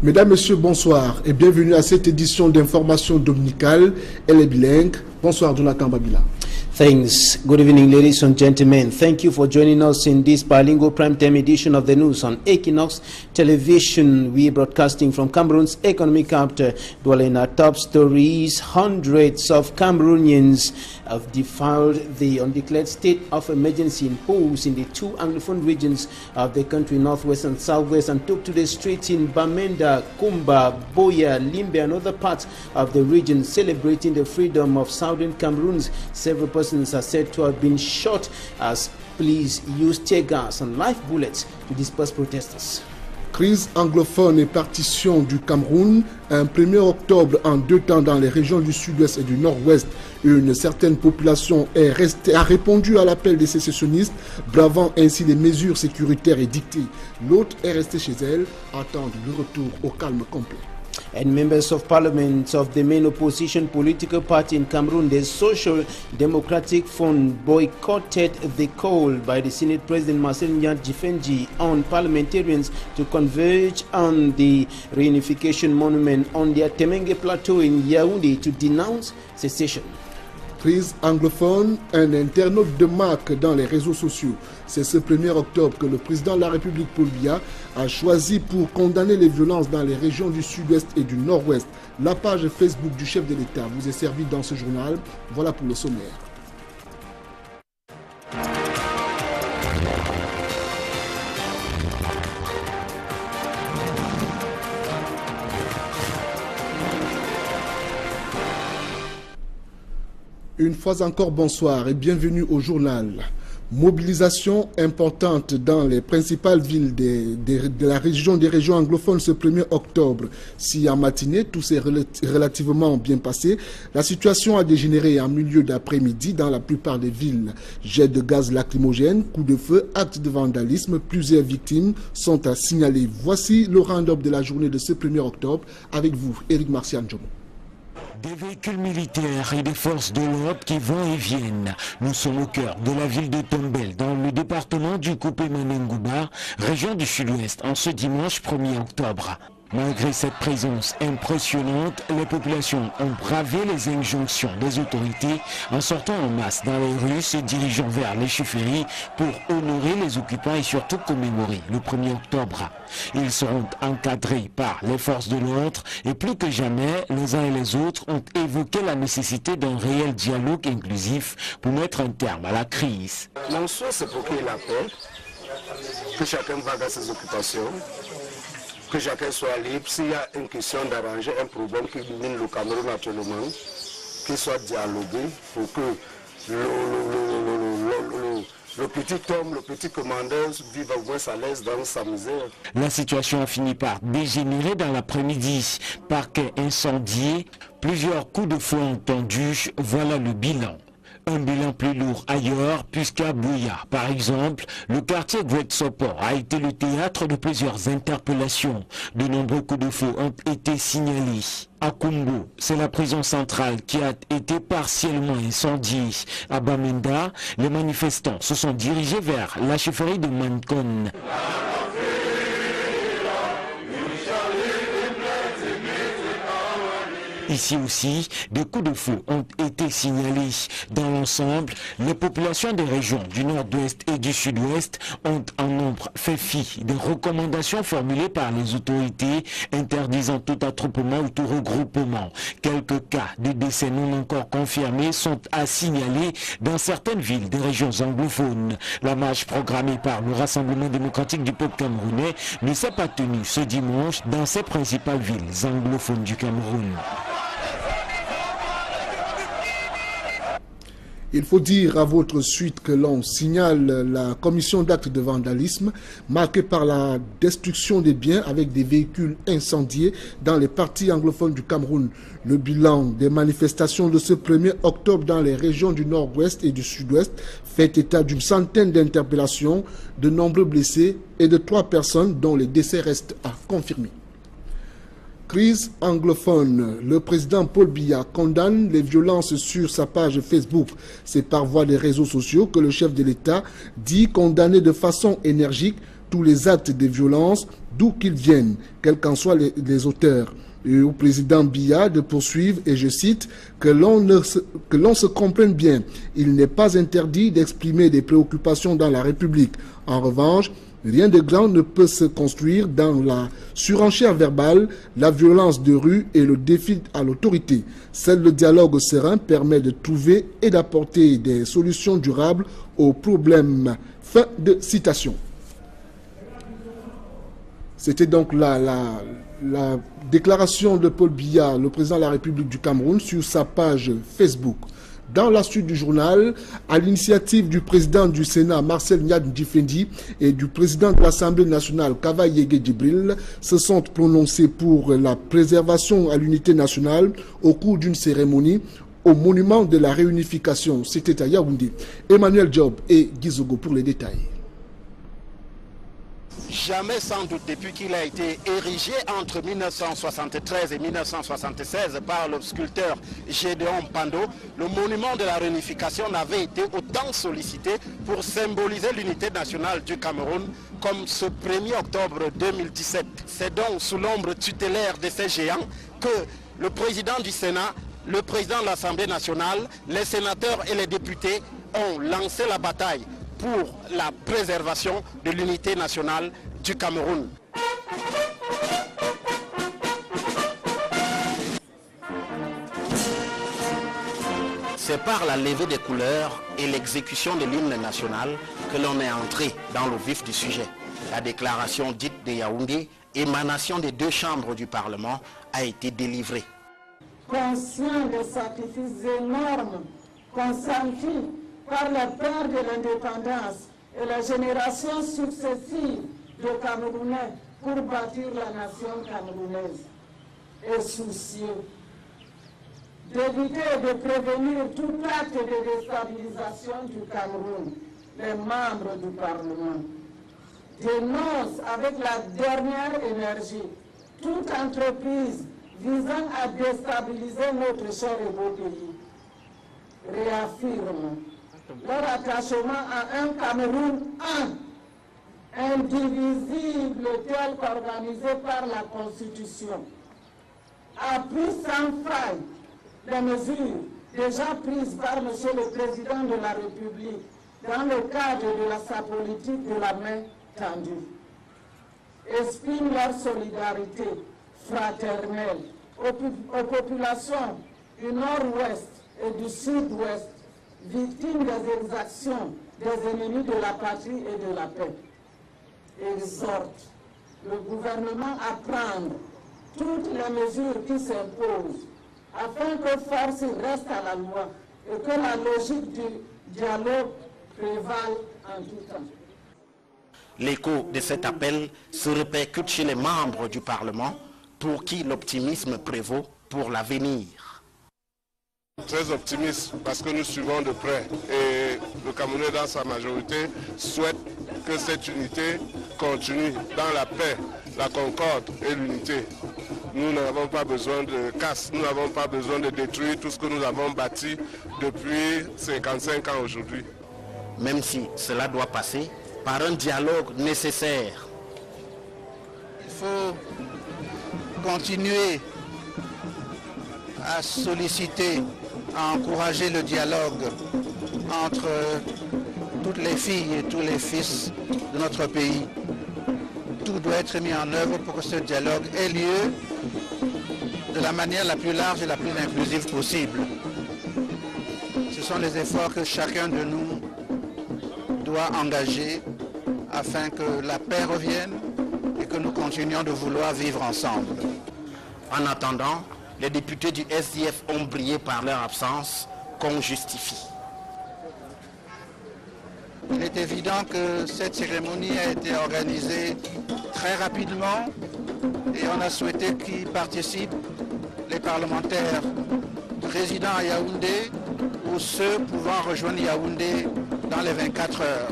Mesdames, Messieurs, bonsoir et bienvenue à cette édition d'information dominicale. Elle est bilingue. Bonsoir, Jonathan Babila. Thanks. Good evening, ladies and gentlemen. Thank you for joining us in this bilingual primetime edition of the news on Equinox Television. We are broadcasting from Cameroon's economic capital. Dwelling our top stories, hundreds of Cameroonians have defied the undeclared state of emergency imposed in the two Anglophone regions of the country, northwest and southwest, and took to the streets in Bamenda, Kumba, Boya, Limbe, and other parts of the region, celebrating the freedom of southern Cameroon. Several persons are said to have been shot as police used tear gas and live bullets to disperse protesters. Crise anglophone et partition du Cameroun. Un 1er octobre en deux temps dans les régions du sud-ouest et du nord-ouest. Une certaine population a répondu à l'appel des sécessionnistes, bravant ainsi les mesures sécuritaires édictées. L'autre est restée chez elle, attendre le retour au calme complet. And members of parliament of the main opposition political party in Cameroon, the Social Democratic Front, boycotted the call by the Senate President Marcel Nyadjifenji on parliamentarians to converge on the reunification monument on the Temenge Plateau in Yaoundé to denounce secession. Crise anglophone, un internaute de marque dans les réseaux sociaux. C'est ce 1er octobre que le président de la République, Paul Biya, a choisi pour condamner les violences dans les régions du sud-ouest et du nord-ouest. La page Facebook du chef de l'État vous est servie dans ce journal. Voilà pour le sommaire. Une fois encore, bonsoir et bienvenue au journal. Mobilisation importante dans les principales villes de la région des régions anglophones ce 1er octobre. Si en matinée, tout s'est relativement bien passé, la situation a dégénéré en milieu d'après-midi dans la plupart des villes. Jets de gaz lacrymogène, coups de feu, actes de vandalisme, plusieurs victimes sont à signaler. Voici le round-up de la journée de ce 1er octobre avec vous, Éric Marcian Djomo. Des véhicules militaires et des forces de l'ordre qui vont et viennent. Nous sommes au cœur de la ville de Tombel, dans le département du Coupé-Manengouba, région du sud-ouest, en ce dimanche 1er octobre. Malgré cette présence impressionnante, les populations ont bravé les injonctions des autorités en sortant en masse dans les rues, se dirigeant vers les chefferies pour honorer les occupants et surtout commémorer le 1er octobre. Ils seront encadrés par les forces de l'ordre et plus que jamais, les uns et les autres ont évoqué la nécessité d'un réel dialogue inclusif pour mettre un terme à la crise. Mon souhait, c'est pour qu'il y ait la paix, que chacun vague à ses occupations, que chacun soit libre. S'il y a une question d'arranger un problème qui mine le Cameroun actuellement, qu'il soit dialogué pour que le petit homme, le petit commandeur vive au moins à l'aise dans sa misère. La situation a fini par dégénérer dans l'après-midi. Parquet incendié, plusieurs coups de feu entendus, voilà le bilan. Un bilan plus lourd ailleurs, puisqu'à Bouya, par exemple, le quartier Great Sopor a été le théâtre de plusieurs interpellations. De nombreux coups de feu ont été signalés. À Kumbo, c'est la prison centrale qui a été partiellement incendiée. À Bamenda, les manifestants se sont dirigés vers la chefferie de Mankon. Ici aussi, des coups de feu ont été signalés. Dans l'ensemble, les populations des régions du nord-ouest et du sud-ouest ont en nombre fait fi des recommandations formulées par les autorités interdisant tout attroupement ou tout regroupement. Quelques cas de décès non encore confirmés sont à signaler dans certaines villes des régions anglophones. La marche programmée par le Rassemblement démocratique du peuple camerounais ne s'est pas tenue ce dimanche dans ces principales villes anglophones du Cameroun. Il faut dire à votre suite que l'on signale la commission d'actes de vandalisme marquée par la destruction des biens avec des véhicules incendiés dans les parties anglophones du Cameroun. Le bilan des manifestations de ce 1er octobre dans les régions du nord-ouest et du sud-ouest fait état d'une centaine d'interpellations, de nombreux blessés et de 3 personnes dont les décès restent à confirmer. Crise anglophone. Le président Paul Biya condamne les violences sur sa page Facebook. C'est par voie des réseaux sociaux que le chef de l'État dit condamner de façon énergique tous les actes de violence, d'où qu'ils viennent, quels qu'en soient les auteurs. Et au président Biya de poursuivre, et je cite, que l'on se comprenne bien, il n'est pas interdit d'exprimer des préoccupations dans la République. En revanche, rien de grand ne peut se construire dans la surenchère verbale, la violence de rue et le défi à l'autorité. Seul le dialogue serein permet de trouver et d'apporter des solutions durables aux problèmes. Fin de citation. C'était donc la déclaration de Paul Biya, le président de la République du Cameroun, sur sa page Facebook. Dans la suite du journal, à l'initiative du président du Sénat, Marcel Niad Difendi, et du président de l'Assemblée nationale, Kava Yege Djibril, se sont prononcés pour la préservation à l'unité nationale au cours d'une cérémonie au monument de la réunification. C'était à Yaoundé. Emmanuel Job et Gizogo pour les détails. Jamais sans doute depuis qu'il a été érigé entre 1973 et 1976 par le sculpteur Gédéon Pando, le monument de la réunification n'avait été autant sollicité pour symboliser l'unité nationale du Cameroun comme ce 1er octobre 2017. C'est donc sous l'ombre tutélaire de ces géants que le président du Sénat, le président de l'Assemblée nationale, les sénateurs et les députés ont lancé la bataille pour la préservation de l'unité nationale du Cameroun. C'est par la levée des couleurs et l'exécution de l'hymne national que l'on est entré dans le vif du sujet. La déclaration dite de Yaoundé, émanation des deux chambres du Parlement, a été délivrée. Conscient des sacrifices énormes consentis par les pères de l'indépendance et la génération successive de Camerounais pour bâtir la nation camerounaise, et soucieux d'éviter et de prévenir tout acte de déstabilisation du Cameroun, les membres du Parlement dénoncent avec la dernière énergie toute entreprise visant à déstabiliser notre cher et beau pays. Réaffirment leur attachement à un Cameroun indivisible tel qu'organisé par la Constitution. Appuie sans faille les mesures déjà prises par M. le Président de la République dans le cadre de sa politique de la main tendue. Expriment leur solidarité fraternelle aux populations du Nord-Ouest et du Sud-Ouest, victimes des exactions des ennemis de la patrie et de la paix. Exhorte le gouvernement à prendre toutes les mesures qui s'imposent afin que force reste à la loi et que la logique du dialogue prévale en tout temps. L'écho de cet appel se répercute chez les membres du Parlement pour qui l'optimisme prévaut pour l'avenir. Très optimiste parce que nous suivons de près et le Camerounais dans sa majorité souhaite que cette unité continue dans la paix, la concorde et l'unité. Nous n'avons pas besoin de casse, nous n'avons pas besoin de détruire tout ce que nous avons bâti depuis 55 ans aujourd'hui. Même si cela doit passer par un dialogue nécessaire. Il faut continuer à solliciter, à encourager le dialogue entre toutes les filles et tous les fils de notre pays. Tout doit être mis en œuvre pour que ce dialogue ait lieu de la manière la plus large et la plus inclusive possible. Ce sont les efforts que chacun de nous doit engager afin que la paix revienne et que nous continuions de vouloir vivre ensemble. En attendant, les députés du SDF ont brillé par leur absence qu'on justifie. Il est évident que cette cérémonie a été organisée très rapidement et on a souhaité qu'y participent les parlementaires résidant à Yaoundé ou ceux pouvant rejoindre Yaoundé dans les 24 heures.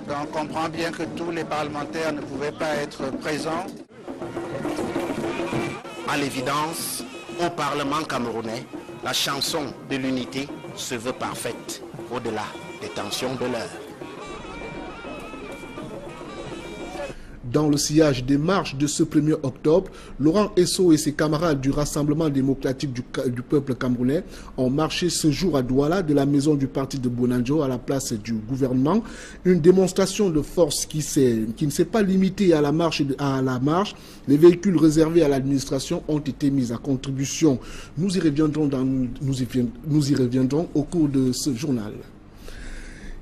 Donc on comprend bien que tous les parlementaires ne pouvaient pas être présents. À l'évidence, au Parlement camerounais, la chanson de l'unité se veut parfaite, au-delà des tensions de l'heure. Dans le sillage des marches de ce 1er octobre, Laurent Esso et ses camarades du Rassemblement démocratique du peuple camerounais ont marché ce jour à Douala, de la maison du parti de Bonanjo à la place du gouvernement. Une démonstration de force qui ne s'est pas limitée à la marche. Les véhicules réservés à l'administration ont été mis à contribution. Nous y reviendrons au cours de ce journal.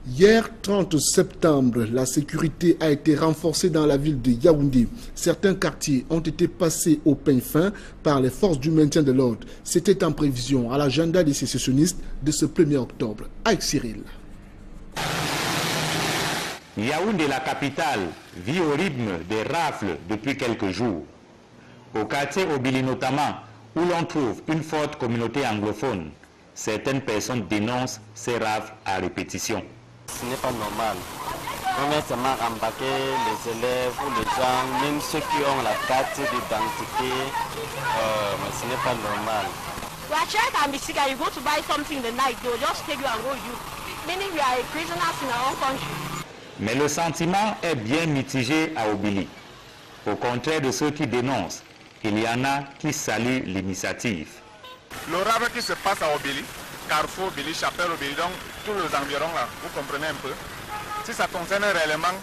Hier, 30 septembre, la sécurité a été renforcée dans la ville de Yaoundé. Certains quartiers ont été passés au peigne fin par les forces du maintien de l'ordre. C'était en prévision à l'agenda des sécessionnistes de ce 1er octobre. Avec Cyril. Yaoundé, la capitale, vit au rythme des rafles depuis quelques jours. Au quartier Obili notamment, où l'on trouve une forte communauté anglophone, certaines personnes dénoncent ces rafles à répétition. Ce n'est pas normal. On met seulement embarquer les élèves ou les gens, même ceux qui ont la carte d'identité, mais ce n'est pas normal. You go to buy something in the night, they'll just take you and go with you. Meaning we are prisoners in our own country. Mais le sentiment est bien mitigé à Obili. Au contraire de ceux qui dénoncent, il y en a qui saluent l'initiative. Le rave qui se passe à Obili, Carrefour, Obili, Chapelle, Obili, donc tous les environs là, vous comprenez un peu. Si ça concerne réellement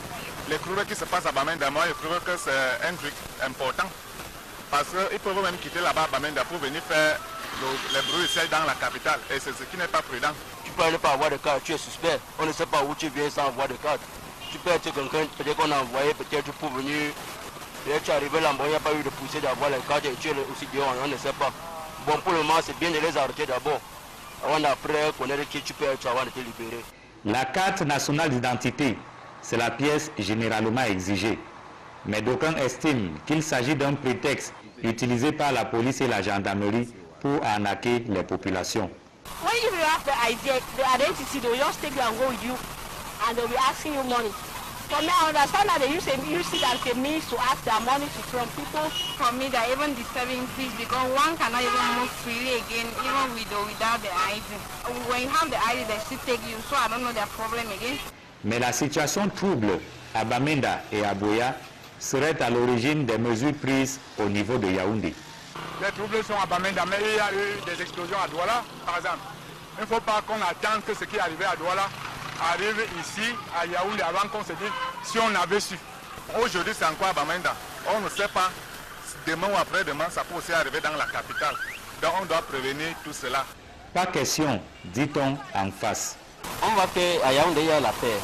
les coureurs qui se passent à Bamenda, moi je trouve que c'est un truc important. Parce qu'ils peuvent même quitter là-bas à Bamenda pour venir faire les bruits ici dans la capitale. Et c'est ce qui n'est pas prudent. Tu peux aller pas avoir de carte, tu es suspect. On ne sait pas où tu viens sans avoir de carte. Tu peux être quelqu'un, peut-être qu'on a envoyé, peut-être pour venir. Peut-être tu es arrivé là-bas, il n'y a pas eu de poussée d'avoir les cartes et tu es aussi dehors, on ne sait pas. Bon, pour le moment, c'est bien de les arrêter d'abord. Avant d'après connaître qui tu peux être avant de te libérer. La carte nationale d'identité, c'est la pièce généralement exigée. Mais d'aucuns estiment qu'il s'agit d'un prétexte utilisé par la police et la gendarmerie pour arnaquer les populations. When you have the identity, they will just take you and go with you, and they will be asking you money. For me, I understand that they use it as a means to ask their money from people. For me, they're even disturbing things because one cannot even move freely again, even with or without the ID. When you have the ID, they still take you, so I don't know their problem again. Mais la situation trouble à Bamenda et à Boya serait à l'origine des mesures prises au niveau de Yaoundé. Les troubles sont à Bamenda, mais il y a eu des explosions à Douala, par exemple. Il ne faut pas qu'on attende que ce qui est arrivé à Douala arrive ici, à Yaoundé, avant qu'on se dise si on avait su. Aujourd'hui, c'est encore à Bamenda. On ne sait pas, demain ou après-demain, ça peut aussi arriver dans la capitale. Donc on doit prévenir tout cela. Pas question, dit-on en face. On voit qu'à Yaoundé, il y a la paix.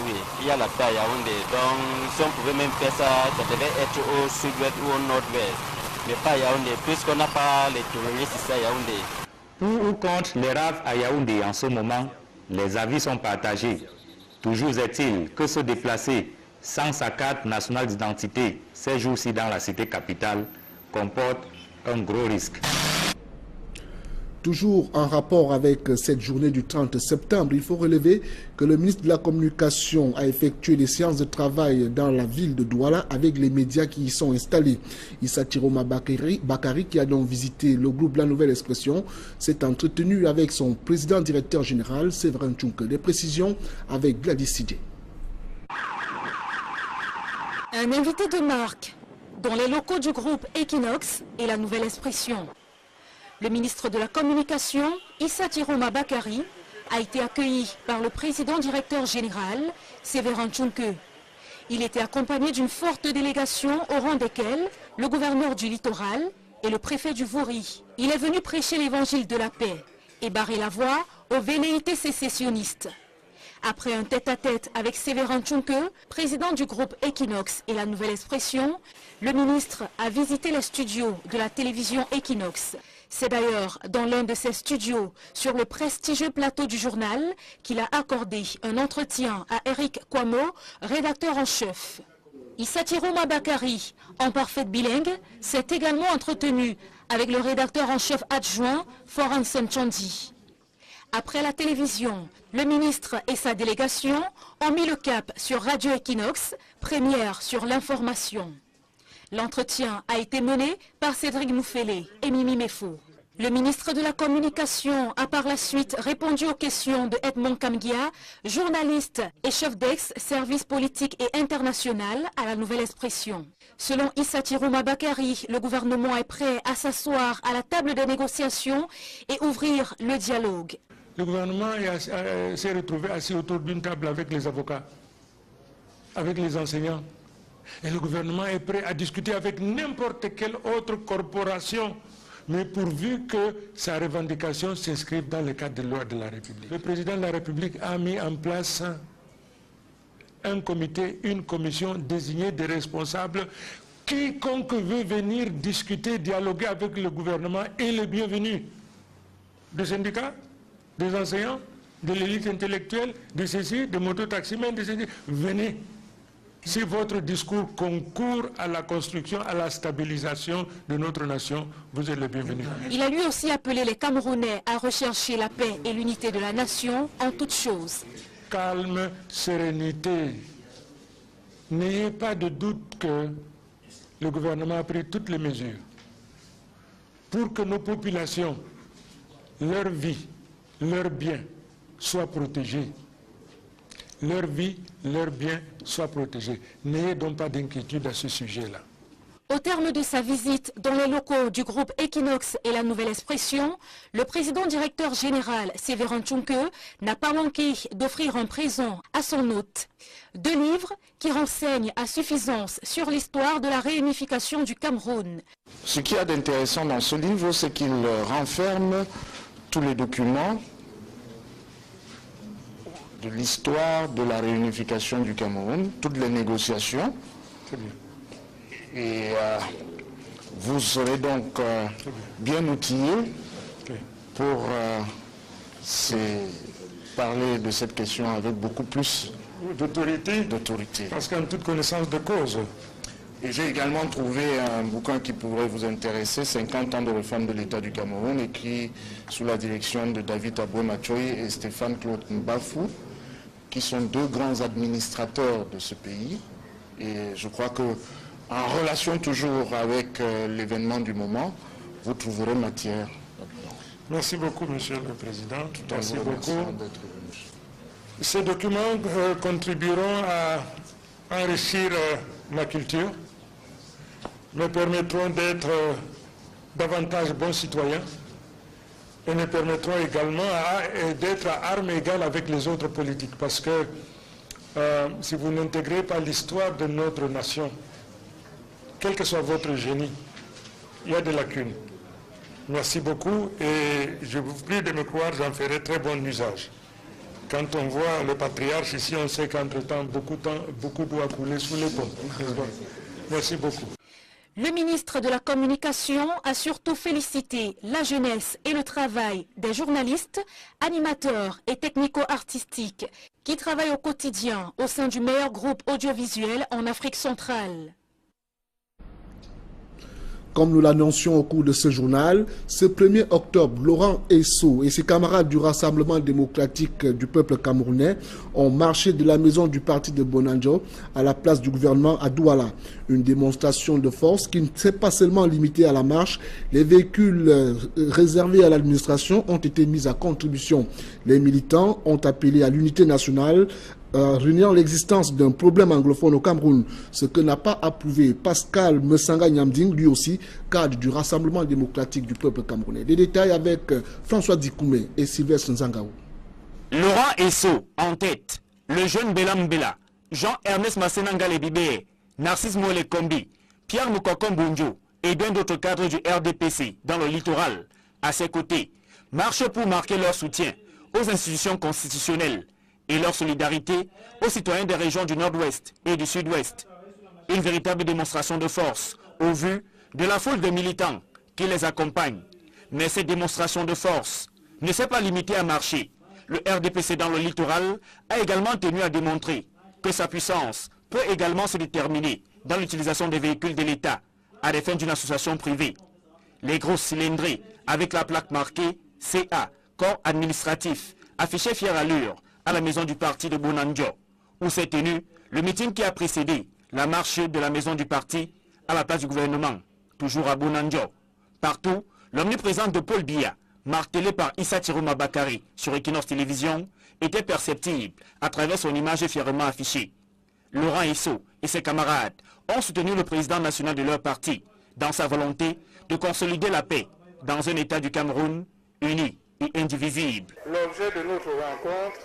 Oui, il y a la paix à Yaoundé. Donc si on pouvait même faire ça, ça devait être au sud-ouest ou au nord-ouest. Mais pas à Yaoundé, puisqu'on n'a pas les terroristes ici à Yaoundé. Pour ou contre les rafles à Yaoundé en ce moment, les avis sont partagés. Toujours est-il que se déplacer sans sa carte nationale d'identité ces jours-ci dans la cité capitale comporte un gros risque. Toujours en rapport avec cette journée du 30 septembre, il faut relever que le ministre de la Communication a effectué des séances de travail dans la ville de Douala avec les médias qui y sont installés. Issa Tiroma Bakari, qui a donc visité le groupe La Nouvelle Expression, s'est entretenu avec son président-directeur général, Séverin Tchounke. Des précisions avec Gladys Sidé. Un invité de marque dans les locaux du groupe Equinox et La Nouvelle Expression. Le ministre de la Communication, Issa Tiroma Bakari, a été accueilli par le président-directeur général, Séverin Tchounke. Il était accompagné d'une forte délégation au rang desquelles le gouverneur du littoral et le préfet du Vouri. Il est venu prêcher l'évangile de la paix et barrer la voie aux velléités sécessionnistes. Après un tête-à-tête avec Séverin Tchounke, président du groupe Equinox et La Nouvelle Expression, le ministre a visité les studios de la télévision Equinox. C'est d'ailleurs dans l'un de ces studios, sur le prestigieux plateau du journal, qu'il a accordé un entretien à Eric Kwamo, rédacteur en chef. Issa Tiroma Bakari, en parfaite bilingue, s'est également entretenu avec le rédacteur en chef adjoint, Foranson Chandi. Après la télévision, le ministre et sa délégation ont mis le cap sur Radio Equinox, première sur l'information. L'entretien a été mené par Cédric Moufélé et Mimi Mefo. Le ministre de la Communication a par la suite répondu aux questions de Edmond Kamgia, journaliste et chef d'ex-service politique et international à la Nouvelle Expression. Selon Issa Tirouma Bakary, le gouvernement est prêt à s'asseoir à la table des négociations et ouvrir le dialogue. Le gouvernement s'est retrouvé assis autour d'une table avec les avocats, avec les enseignants. Et le gouvernement est prêt à discuter avec n'importe quelle autre corporation, mais pourvu que sa revendication s'inscrive dans le cadre de loi de la République. Le président de la République a mis en place un comité, une commission désignée des responsables. Quiconque veut venir discuter, dialoguer avec le gouvernement est le bienvenu. Des syndicats, des enseignants, de l'élite intellectuelle, de ceci, des mototaximens, de ceci. Venez. Si votre discours concourt à la construction, à la stabilisation de notre nation, vous êtes le bienvenu. Il a lui aussi appelé les Camerounais à rechercher la paix et l'unité de la nation en toutes choses. Calme, sérénité. N'ayez pas de doute que le gouvernement a pris toutes les mesures pour que nos populations, leur vie, leurs biens soient protégés. Leur vie, leurs biens soient protégés. N'ayez donc pas d'inquiétude à ce sujet-là. Au terme de sa visite dans les locaux du groupe Equinox et la Nouvelle Expression, le président directeur général Séverin Tchunke n'a pas manqué d'offrir un présent à son hôte. 2 livres qui renseignent à suffisance sur l'histoire de la réunification du Cameroun. Ce qu'il y a d'intéressant dans ce livre, c'est qu'il renferme tous les documents de l'histoire de la réunification du Cameroun, toutes les négociations. Et vous serez donc bien outillés pour parler de cette question avec beaucoup plus d'autorité. Parce qu'en toute connaissance de cause. Et j'ai également trouvé un bouquin qui pourrait vous intéresser, 50 ans de réforme de l'État du Cameroun, écrit sous la direction de David Aboué-Machoy et Stéphane Claude Mbafou, qui sont 2 grands administrateurs de ce pays. Et je crois que, en relation toujours avec l'événement du moment, vous trouverez matière. Merci beaucoup, Monsieur le Président. Merci beaucoup. Ces documents contribueront à enrichir ma culture, me permettront d'être davantage bons citoyens et me permettront également d'être à armes égales avec les autres politiques. Parce que si vous n'intégrez pas l'histoire de notre nation, quel que soit votre génie, il y a des lacunes. Merci beaucoup et je vous prie de me croire, j'en ferai très bon usage. Quand on voit le patriarche ici, on sait qu'entre-temps, beaucoup doit couler sous les ponts. Merci beaucoup. Le ministre de la Communication a surtout félicité la jeunesse et le travail des journalistes, animateurs et technico-artistiques qui travaillent au quotidien au sein du meilleur groupe audiovisuel en Afrique centrale. Comme nous l'annoncions au cours de ce journal, ce 1er octobre, Laurent Esso et ses camarades du Rassemblement démocratique du peuple camerounais ont marché de la maison du parti de Bonanjo à la place du gouvernement à Douala. Une démonstration de force qui ne s'est pas seulement limitée à la marche. Les véhicules réservés à l'administration ont été mis à contribution. Les militants ont appelé à l'unité nationale, réuniant l'existence d'un problème anglophone au Cameroun, ce que n'a pas approuvé Pascal Messanga Nyamding, lui aussi cadre du Rassemblement démocratique du peuple camerounais. Des détails avec François Dikoumé et Sylvestre Nzangaou. Laurent Esso en tête, le jeune Belam Bela, Jean-Ernest Massenanga Lebibé, Narcisse Mole Kombi, Pierre Moukokon Bunjo et bien d'autres cadres du RDPC dans le littoral. À ses côtés, marchent pour marquer leur soutien aux institutions constitutionnelles et leur solidarité aux citoyens des régions du Nord-Ouest et du Sud-Ouest. Une véritable démonstration de force au vu de la foule de militants qui les accompagnent. Mais cette démonstration de force ne s'est pas limitée à marcher. Le RDPC dans le littoral a également tenu à démontrer que sa puissance peut également se déterminer dans l'utilisation des véhicules de l'État à des fins d'une association privée. Les grosses cylindrées avec la plaque marquée CA, corps administratif, affichaient fière allure à la maison du parti de Bonanjo, où s'est tenu le meeting qui a précédé la marche de la maison du parti à la place du gouvernement, toujours à Bonanjo. Partout, L'omniprésence de Paul Biya, martelé par Issa Tiroma Bakari sur Equinox Télévision, était perceptible à travers son image fièrement affichée. Laurent Esso et ses camarades ont soutenu le président national de leur parti dans sa volonté de consolider la paix dans un État du Cameroun uni et indivisible. L'objet de notre rencontre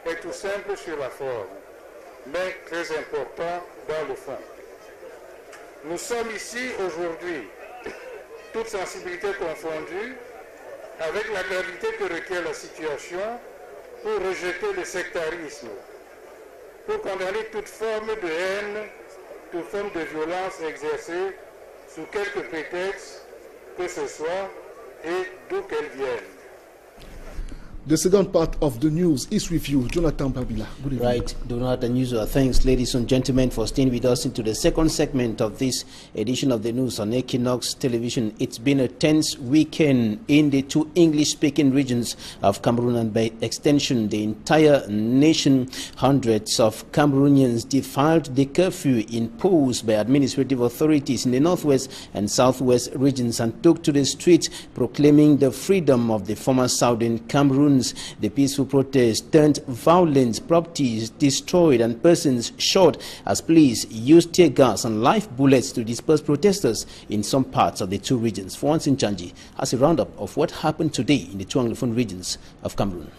est tout simple sur la forme, mais très important dans le fond. Nous sommes ici aujourd'hui, toutes sensibilités confondues, avec la gravité que requiert la situation, pour rejeter le sectarisme, pour condamner toute forme de haine, toute forme de violence exercée sous quelque prétexte que ce soit et d'où qu'elle vienne. The second part of the news is with you, Jonathan Babila. Good evening. Right, Jonathan Usual. Thanks, ladies and gentlemen, for staying with us into the second segment of this edition of the news on Equinox Television. It's been a tense weekend in the two English-speaking regions of Cameroon and by extension the entire nation. Hundreds of Cameroonians defied the curfew imposed by administrative authorities in the northwest and southwest regions and took to the streets proclaiming the freedom of the former southern Cameroon. The peaceful protest turned violent, properties destroyed and persons shot as police used tear gas and live bullets to disperse protesters in some parts of the two regions. Fwansin Chanji has a roundup of what happened today in the two Anglophone regions of Cameroon.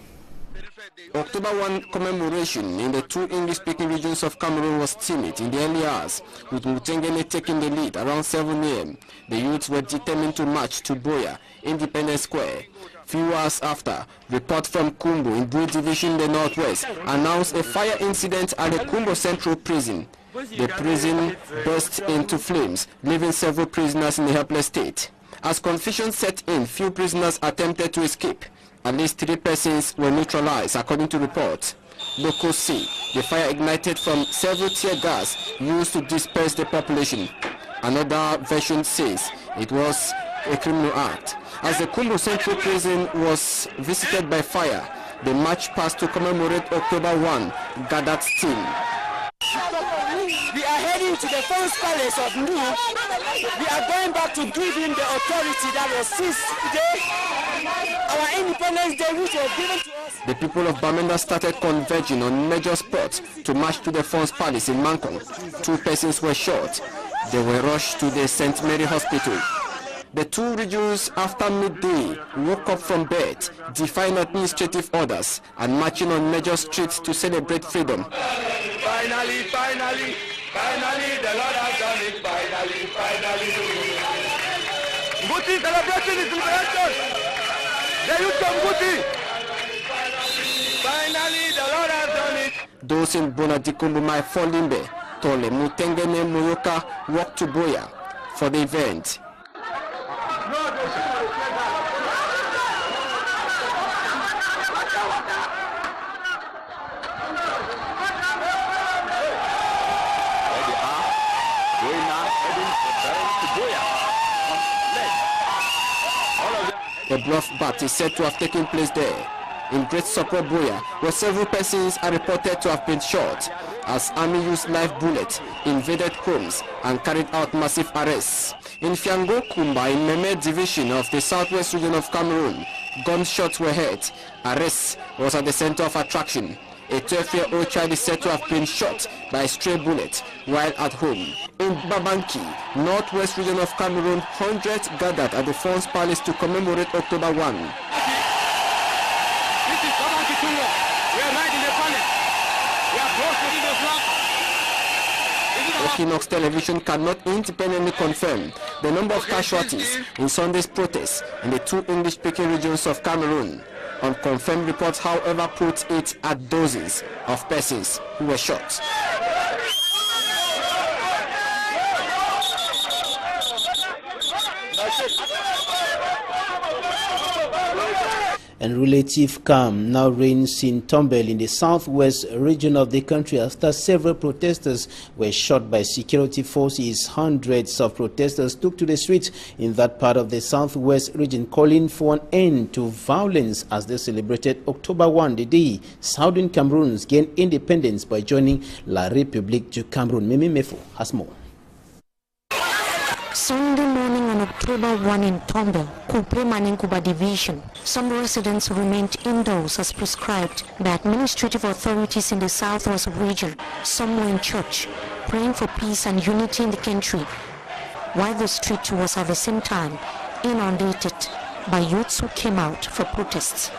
October 1 commemoration in the two English-speaking regions of Cameroon was timid in the early hours, with Mutengene taking the lead around 7 a.m. The youths were determined to march to Boya, Independence Square. Few hours after, report from Kumbo in Bui Division in the northwest announced a fire incident at the Kumbo Central Prison. The prison burst into flames, leaving several prisoners in a helpless state. As confusion set in, few prisoners attempted to escape. At least 3 persons were neutralized, according to reports. Locals say the fire ignited from several tear gas used to disperse the population. Another version says it was a criminal act. As the Kumbo Central Prison was visited by fire, the march past to commemorate October 1 gathered steam. We are heading to the first palace of Ndu. We are going back to give him the authority that was seized today. Our Independence Day, which was given to us. The people of Bamenda started converging on major spots to march to the first palace in Mankong. 2 persons were shot. They were rushed to the St. Mary Hospital. The two regions after midday woke up from bed, defying administrative orders and marching on major streets to celebrate freedom. Finally, the Lord has done it. Finally. Guti celebration is liberation. The youth come Guti. Finally, the Lord has done it. Those in Bonadikumbu, Folimbe, Tole, Mutengene, Muyoka walked to Boya for the event. A bloodbath is said to have taken place there. In Great Sokwa Boya, where several persons are reported to have been shot, as army used live bullets, invaded homes, and carried out massive arrests. In Fiango Kumba, in Meme Division of the southwest region of Cameroon, gunshots were heard. Arrests was at the center of attraction. A 12-year-old child is said to have been shot by a stray bullet while at home. In Babanki, northwest region of Cameroon, hundreds gathered at the Fons Palace to commemorate October 1. This is Babanki Tungo. We are right in the palace. We are close to the flag. Equinox Television cannot independently confirm the number of casualties in Sunday's protests in the two English-speaking regions of Cameroon. Unconfirmed reports, however, put it at dozens of persons who were shot. And relative calm now reigns in Tombel in the southwest region of the country after several protesters were shot by security forces. Hundreds of protesters took to the streets in that part of the southwest region, calling for an end to violence as they celebrated October 1, the day Southern Cameroons gained independence by joining La République du Cameroun. Mimi Mefo has more. Sunday morning on October 1 in Tombel, Kupe Manenkuba Division, some residents remained indoors as prescribed by administrative authorities in the southwest region. Some were in church, praying for peace and unity in the country, while the street was at the same time inundated by youths who came out for protests.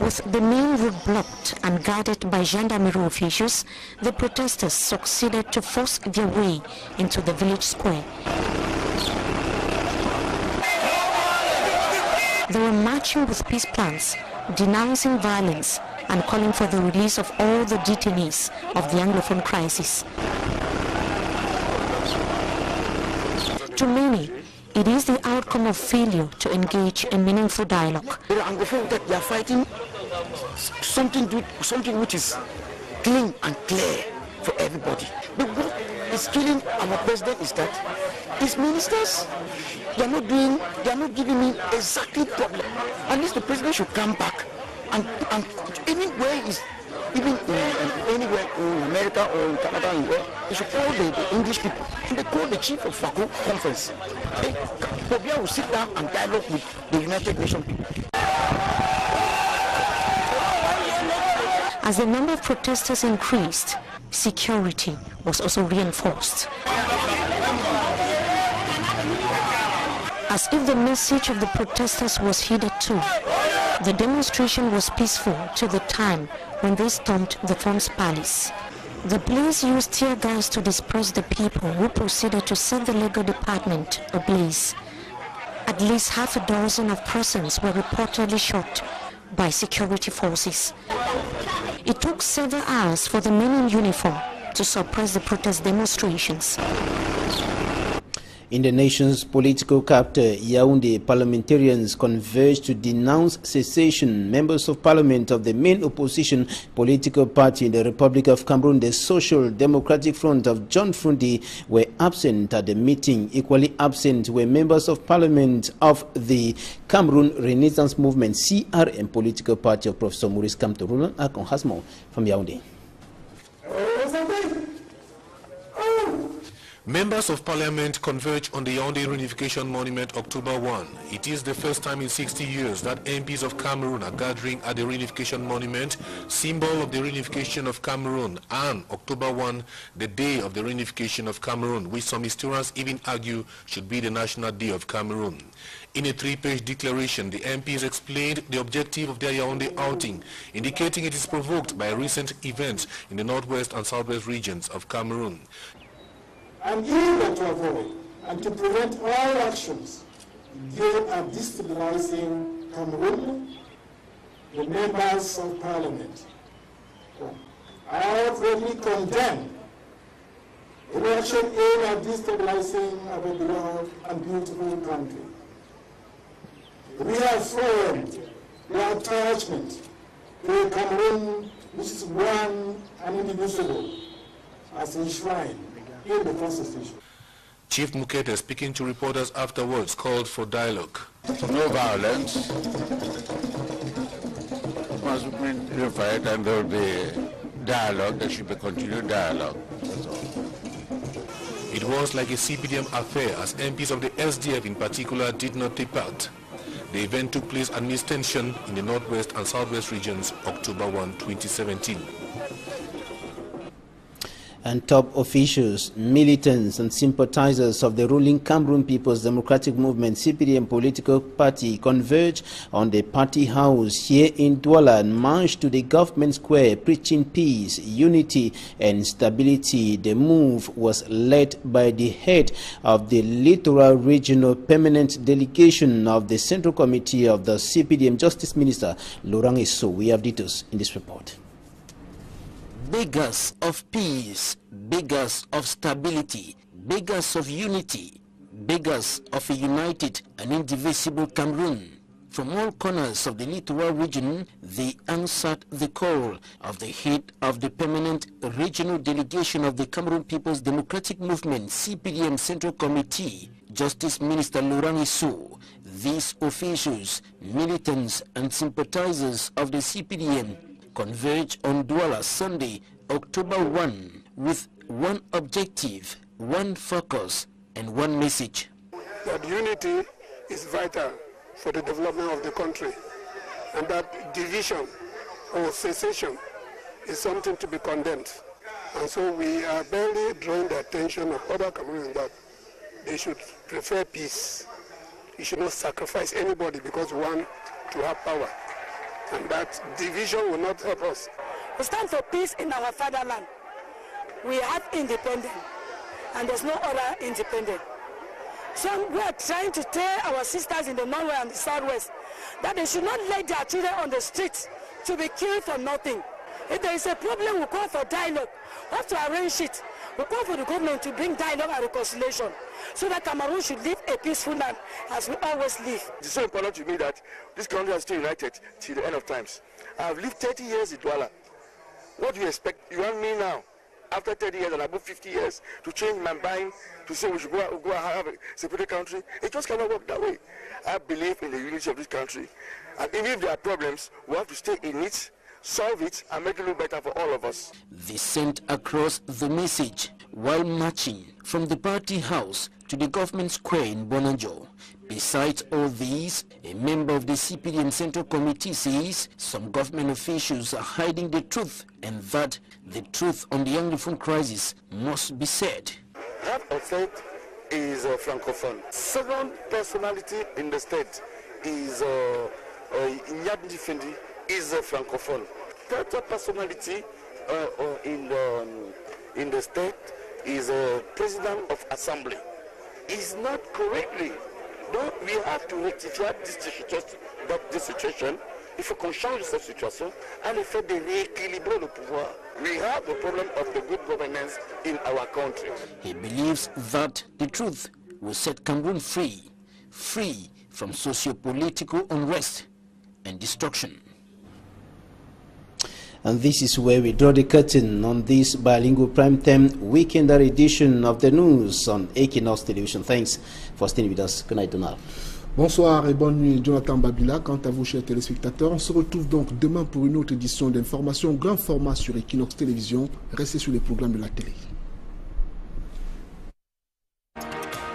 With the main road blocked and guarded by gendarmerie officials, the protesters succeeded to force their way into the village square. They were marching with peace plans, denouncing violence and calling for the release of all the detainees of the Anglophone crisis. To many, it is the outcome of failure to engage in meaningful dialogue. The Anglophone that they are fighting something which is clean and clear for everybody. But what is killing our president is that his ministers, they are not giving me exactly problem. At least the president should come back and anywhere is, even anywhere in America or in Canada, they should call the English people. And they call the chief of FACO conference. Pobia will sit down and dialogue with the United Nations people. As the number of protesters increased, security was also reinforced. As if the message of the protesters was heeded too, the demonstration was peaceful till the time when they stormed the Thorns Palace. The police used tear gas to disperse the people, who proceeded to set the legal department ablaze. At least half a dozen of persons were reportedly shot by security forces. It took several hours for the men in uniform to suppress the protest demonstrations. In the nation's political capital, Yaoundé, parliamentarians converged to denounce secession. Members of parliament of the main opposition political party in the Republic of Cameroon, the Social Democratic Front of John Frundi, were absent at the meeting. Equally absent were members of parliament of the Cameroon Renaissance Movement, CRM political party of Professor Maurice Kamto. Roland Akon has more from Yaoundé. Members of Parliament converge on the Yaoundé Reunification Monument October 1. It is the first time in 60 years that MPs of Cameroon are gathering at the Reunification Monument, symbol of the reunification of Cameroon, and October 1, the day of the reunification of Cameroon, which some historians even argue should be the National Day of Cameroon. In a three-page declaration, the MPs explained the objective of their Yaoundé outing, indicating it is provoked by recent events in the northwest and southwest regions of Cameroon. And eager to avoid and to prevent all actions aimed at destabilizing Cameroon, the members of Parliament outrightly condemn any action aimed at destabilizing our beloved and beautiful country. We have formed the attachment to a Cameroon which is one and indivisible as enshrined in the Constitution. Chief Mukete, speaking to reporters afterwards, called for dialogue. No violence. Must be unified, and there will be dialogue. There should be continued dialogue. That's all. It was like a CPDM affair, as MPs of the SDF in particular did not take part. The event took place at Miss Tension in the northwest and southwest regions, October 1, 2017. And top officials, militants and sympathizers of the ruling Cameroon People's Democratic Movement CPDM political party converged on the party house here in Douala and marched to the government square preaching peace, unity and stability. The move was led by the head of the Littoral Regional Permanent Delegation of the Central Committee of the CPDM, Justice Minister Laurent Isso. We have details in this report. Beggars of peace, beggars of stability, beggars of unity, beggars of a united and indivisible Cameroon. From all corners of the Littoral region, they answered the call of the head of the Permanent Regional Delegation of the Cameroon People's Democratic Movement, CPDM Central Committee, Justice Minister Laurent Isso. These officials, militants and sympathizers of the CPDM converge on Douala Sunday, October 1, with one objective: one focus and one message. That unity is vital for the development of the country, and that division or secession is something to be condemned. And so we are barely drawing the attention of other Cameroonians that they should prefer peace. You should not sacrifice anybody because we want to have power. And that division will not help us. We stand for peace in our fatherland. We have independence, and there's no other independent. So we are trying to tell our sisters in the Northwest and the Southwest that they should not let their children on the streets to be killed for nothing. If there is a problem, we call for dialogue. We have to arrange it. We call for the government to bring dialogue and reconciliation so that Cameroon should live a peaceful life as we always live. It's so important to me that this country is still united till the end of times. I have lived 30 years in Douala. What do you expect? You want me now, after 30 years and above 50 years, to change my mind, to say we should go and have a separate country? It just cannot work that way. I believe in the unity of this country. And even if there are problems, we have to stay in it, solve it, and make it look better for all of us. They sent across the message while marching from the party house to the government square in Bonanjo. Besides all these, a member of the CPDM Central Committee says some government officials are hiding the truth, and that the truth on the Anglophone crisis must be said. Half of it is Francophone. Second personality in the state is Nyad Ndifendi, is Francophone. Third personality in the state is President of Assembly. Is not correctly. Donc, we have to rectify this situation. Il faut qu'on change cette situation à l'effet de rééquilibrer le pouvoir. We have the problem of the good governance in our country. He believes that the truth will set Cameroon free from socio-political unrest and destruction. And this is where we draw the curtain on this bilingual primetime weekender edition of the news on Equinox Television. Thanks for staying with us. Good night, Donald. Bonsoir et bonne nuit, Jonathan Babila. Quant à vous, chers téléspectateurs, on se retrouve donc demain pour une autre édition d'information grand format sur Equinox Télévision. Restez sur les programmes de la télé.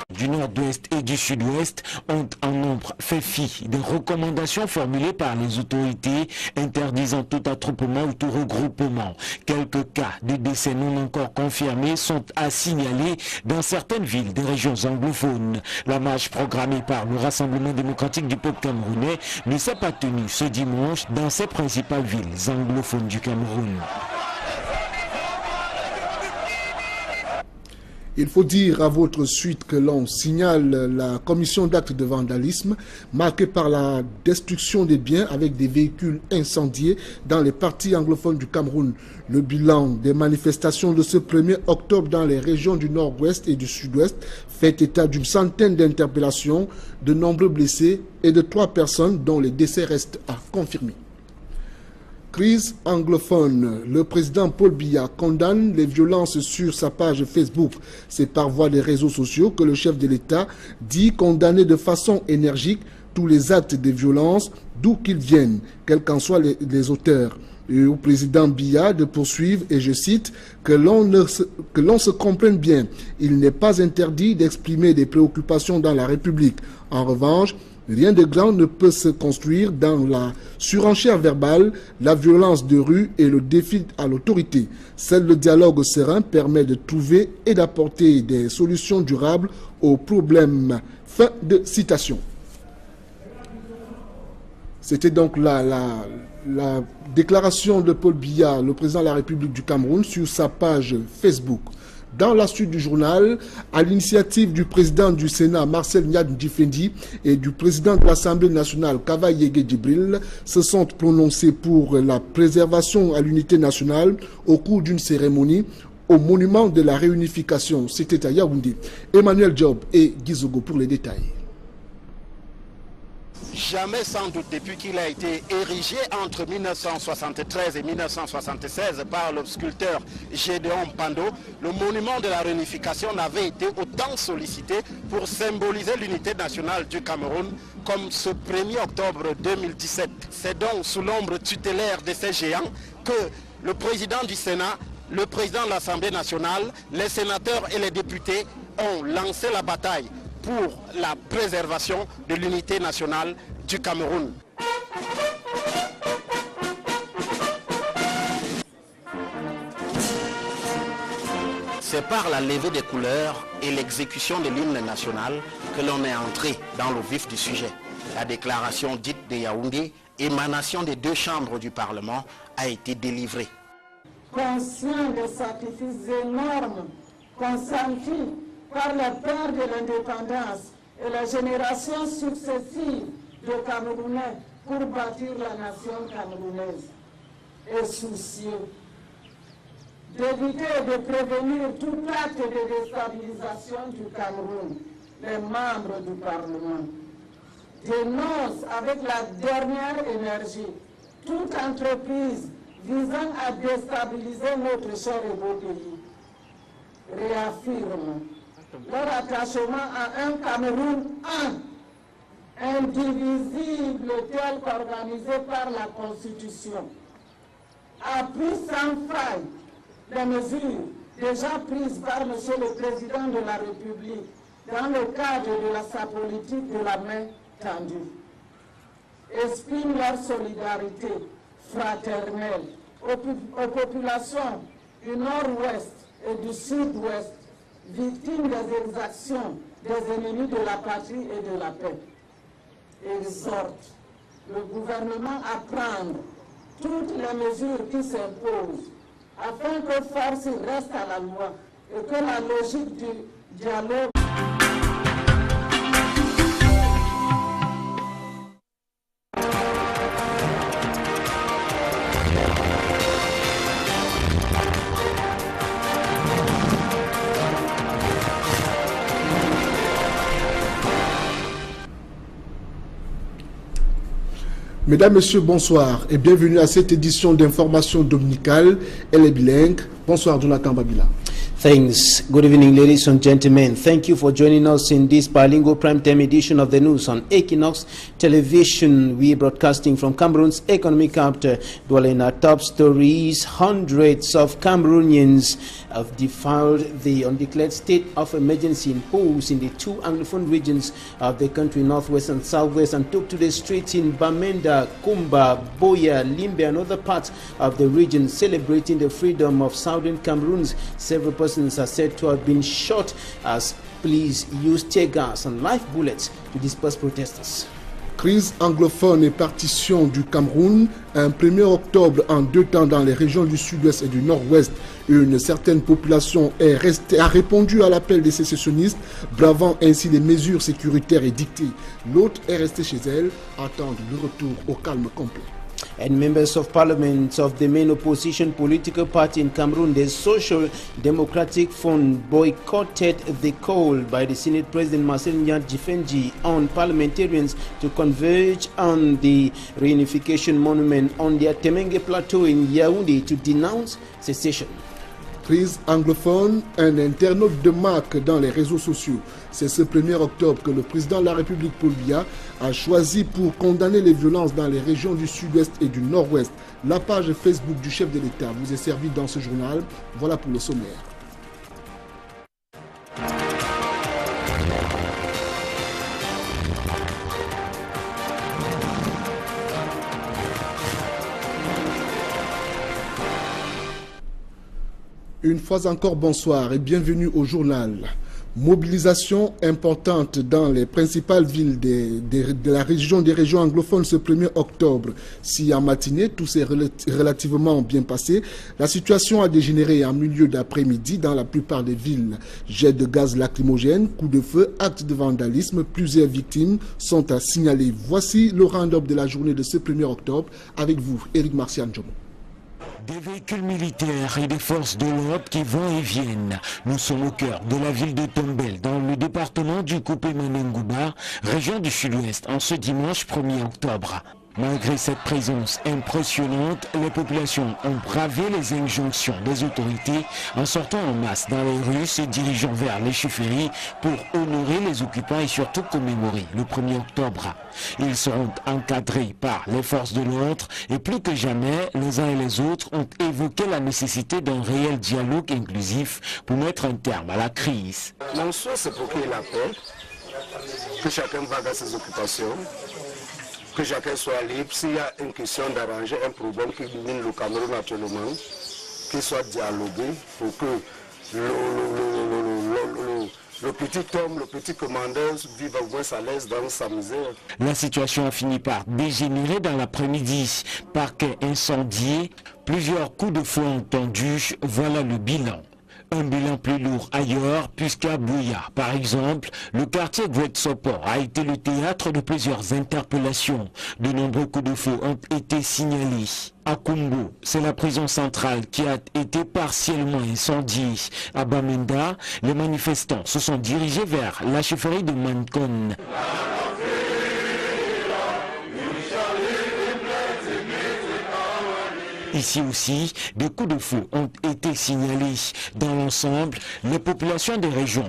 Du nord-ouest et du sud-ouest ont en nombre fait fi des recommandations formulées par les autorités interdisant tout attroupement ou tout regroupement. Quelques cas de décès non encore confirmés sont à signaler dans certaines villes des régions anglophones. La marche programmée par le Rassemblement démocratique du peuple camerounais ne s'est pas tenue ce dimanche dans ces principales villes anglophones du Cameroun. Il faut dire à votre suite que l'on signale la commission d'actes de vandalisme marquée par la destruction des biens avec des véhicules incendiés dans les parties anglophones du Cameroun. Le bilan des manifestations de ce 1er octobre dans les régions du nord-ouest et du sud-ouest fait état d'une centaine d'interpellations, de nombreux blessés et de 3 personnes dont les décès restent à confirmer. Crise anglophone. Le président Paul Biya condamne les violences sur sa page Facebook. C'est par voie des réseaux sociaux que le chef de l'État dit condamner de façon énergique tous les actes de violence, d'où qu'ils viennent, quels qu'en soient les auteurs. Et au président Biya de poursuivre, et je cite, que l'on se comprenne bien, il n'est pas interdit d'exprimer des préoccupations dans la République. En revanche, rien de grand ne peut se construire dans la surenchère verbale, la violence de rue et le défi à l'autorité. Seul le dialogue serein permet de trouver et d'apporter des solutions durables aux problèmes. Fin de citation. C'était donc la déclaration de Paul Biya, le président de la République du Cameroun, sur sa page Facebook. Dans la suite du journal, à l'initiative du président du Sénat, Marcel Nyad Ndifendi, et du président de l'Assemblée nationale, Kava Yege Djibril, se sont prononcés pour la préservation à l'unité nationale au cours d'une cérémonie au monument de la réunification. C'était à Yaoundé. Emmanuel Job et Gizogo pour les détails. Jamais sans doute depuis qu'il a été érigé entre 1973 et 1976 par le sculpteur Gédéon Pando, le monument de la réunification n'avait été autant sollicité pour symboliser l'unité nationale du Cameroun comme ce 1er octobre 2017. C'est donc sous l'ombre tutélaire de ces géants que le président du Sénat le président de l'Assemblée nationale, les sénateurs et les députés ont lancé la bataille pour la préservation de l'unité nationale du Cameroun. C'est par la levée des couleurs et l'exécution de l'hymne national que l'on est entré dans le vif du sujet. La déclaration dite de Yaoundé, émanation des deux chambres du Parlement, a été délivrée. Conscient des sacrifices énormes consentis par les pères de l'indépendance et les générations successives de Camerounais pour bâtir la nation camerounaise, et soucieux d'éviter et de prévenir tout acte de déstabilisation du Cameroun, les membres du Parlement dénoncent avec la dernière énergie toute entreprise visant à déstabiliser notre cher et beau pays. Réaffirment leur attachement à un Cameroun indivisible tel qu'organisé par la Constitution. Appuie sans faille les mesures déjà prises par M. le Président de la République dans le cadre de sa politique de la main tendue. Expriment leur solidarité fraternelle aux populations du nord-ouest et du sud-ouest, victimes des exactions des ennemis de la patrie et de la paix. Exhorte le gouvernement à prendre toutes les mesures qui s'imposent afin que force reste à la loi et que la logique du dialogue Mesdames, Messieurs, bonsoir et bienvenue à cette édition d'information dominicale. Elle est bilingue. Bonsoir, Jonathan Babila. Thanks. Good evening, ladies and gentlemen. Thank you for joining us in this bilingual primetime edition of the news on Equinox Television. We are broadcasting from Cameroon's economic capital. Dwelling our top stories, hundreds of Cameroonians have defied the undeclared state of emergency imposed in the two Anglophone regions of the country, northwest and southwest, and took to the streets in Bamenda, Kumba, Boya, Limbe, and other parts of the region, celebrating the freedom of southern Cameroon. Several persons are said to have been shot as police used tear gas and live bullets to disperse protesters. Crise anglophone et partition du Cameroun. Un 1er octobre en deux temps dans les régions du sud-ouest et du nord-ouest. Une certaine population a répondu à l'appel des sécessionnistes, bravant ainsi les mesures sécuritaires édictées. L'autre est restée chez elle, attendant le retour au calme complet. And members of parliament of the main opposition political party in Cameroon, the Social Democratic Front, boycotted the call by the Senate President Marcel Nyadjifenji on parliamentarians to converge on the reunification monument on the Temenge Plateau in Yaoundé to denounce secession. Crise anglophone, un internaute de marque dans les réseaux sociaux. C'est ce 1er octobre que le président de la République, Paul Biya, a choisi pour condamner les violences dans les régions du sud-ouest et du nord-ouest. La page Facebook du chef de l'État vous est servie dans ce journal. Voilà pour le sommaire. Une fois encore, bonsoir et bienvenue au journal. Mobilisation importante dans les principales villes de la région des régions anglophones ce 1er octobre. Si en matinée, tout s'est relativement bien passé, la situation a dégénéré en milieu d'après-midi dans la plupart des villes. Jet de gaz lacrymogène, coups de feu, actes de vandalisme, plusieurs victimes sont à signaler. Voici le round-up de la journée de ce 1er octobre avec vous, Éric Marcian Djomo. Des véhicules militaires et des forces de l'ordre qui vont et viennent. Nous sommes au cœur de la ville de Tombel, dans le département du Coupé Manengoubar, région du Sud-Ouest, en ce dimanche 1er octobre. Malgré cette présence impressionnante, les populations ont bravé les injonctions des autorités en sortant en masse dans les rues, se dirigeant vers les chefferies pour honorer les occupants et surtout commémorer le 1er octobre. Ils seront encadrés par les forces de l'ordre et plus que jamais, les uns et les autres ont évoqué la nécessité d'un réel dialogue inclusif pour mettre un terme à la crise. Mon souhait, c'est pour qu'il y ait la paix, que chacun vague à ses occupations, que chacun soit libre. S'il y a une question d'arranger un problème qui mine le Cameroun actuellement, qu'il soit dialogué pour que le petit homme, le petit commandeur vive au moins à l'aise dans sa misère. La situation a fini par dégénérer dans l'après-midi. Parquet incendié, plusieurs coups de feu entendus, voilà le bilan. Un bilan plus lourd ailleurs, puisqu'à Bouya, par exemple, le quartier Great Sopor a été le théâtre de plusieurs interpellations. De nombreux coups de feu ont été signalés. À Kumbo, c'est la prison centrale qui a été partiellement incendiée. À Bamenda, les manifestants se sont dirigés vers la chefferie de Mankon. Ici aussi, des coups de feu ont été signalés. Dans l'ensemble, les populations des régions.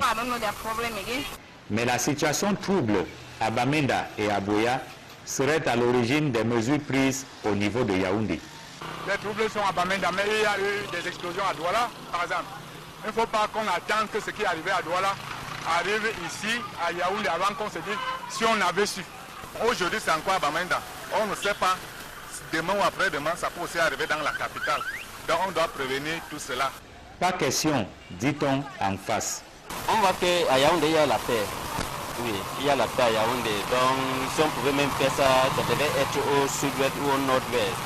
Mais la situation trouble à Bamenda et à Bouya serait à l'origine des mesures prises au niveau de Yaoundé. Les troubles sont à Bamenda, mais il y a eu des explosions à Douala, par exemple. Il ne faut pas qu'on attende que ce qui est arrivé à Douala arrive ici, à Yaoundé, avant qu'on se dise si on avait su. Aujourd'hui, c'est encore à Bamenda. On ne sait pas. Demain ou après-demain, ça peut aussi arriver dans la capitale. Donc on doit prévenir tout cela. Pas question, dit-on en face. On voit qu'à Yaoundé, il y a la paix. Oui, il y a la paix à Yaoundé. Donc si on pouvait même faire ça, ça devait être au sud-ouest ou au nord-ouest.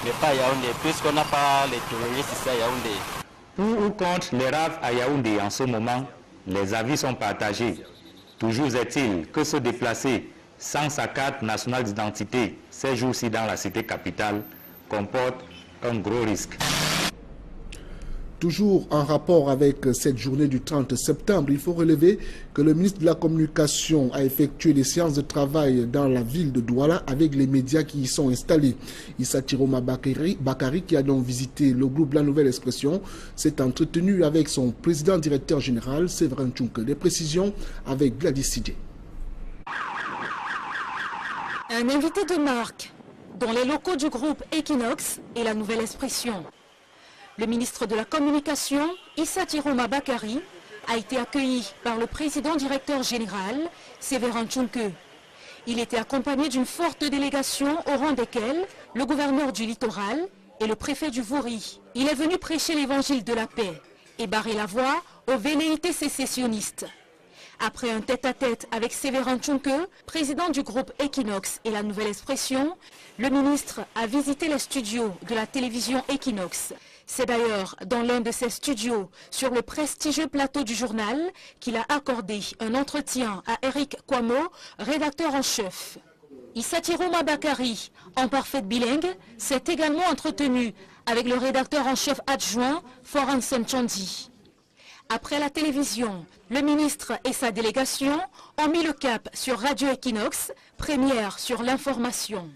Mais pas à Yaoundé, puisqu'on n'a pas les terroristes ici à Yaoundé. Pour ou contre les raves à Yaoundé en ce moment, les avis sont partagés. Toujours est-il que se déplacer sans sa carte nationale d'identité ces jours-ci dans la cité capitale comporte un gros risque. Toujours en rapport avec cette journée du 30 septembre, il faut relever que le ministre de la Communication a effectué des séances de travail dans la ville de Douala avec les médias qui y sont installés. Issa Tiroma Bakari, qui a donc visité le groupe La Nouvelle Expression, s'est entretenu avec son président-directeur général, Séverin Tchounke. Des précisions avec Gladys Sidé. Un invité de marque dans les locaux du groupe Equinox et La Nouvelle Expression. Le ministre de la Communication, Issa Tiroma Bakari, a été accueilli par le président-directeur général, Séverin Tchounke. Il était accompagné d'une forte délégation au rang desquelles le gouverneur du littoral et le préfet du Vouri. Il est venu prêcher l'évangile de la paix et barrer la voie aux velléités sécessionnistes. Après un tête-à-tête avec Séverin Tchounke, président du groupe Equinox et La Nouvelle Expression, le ministre a visité les studios de la télévision Equinox. C'est d'ailleurs dans l'un de ces studios, sur le prestigieux plateau du journal, qu'il a accordé un entretien à Eric Kwamo, rédacteur en chef. Issa Tiroma Bakari, en parfaite bilingue, s'est également entretenu avec le rédacteur en chef adjoint, Foranson Chandi. Après la télévision, le ministre et sa délégation ont mis le cap sur Radio Equinox, première sur l'information.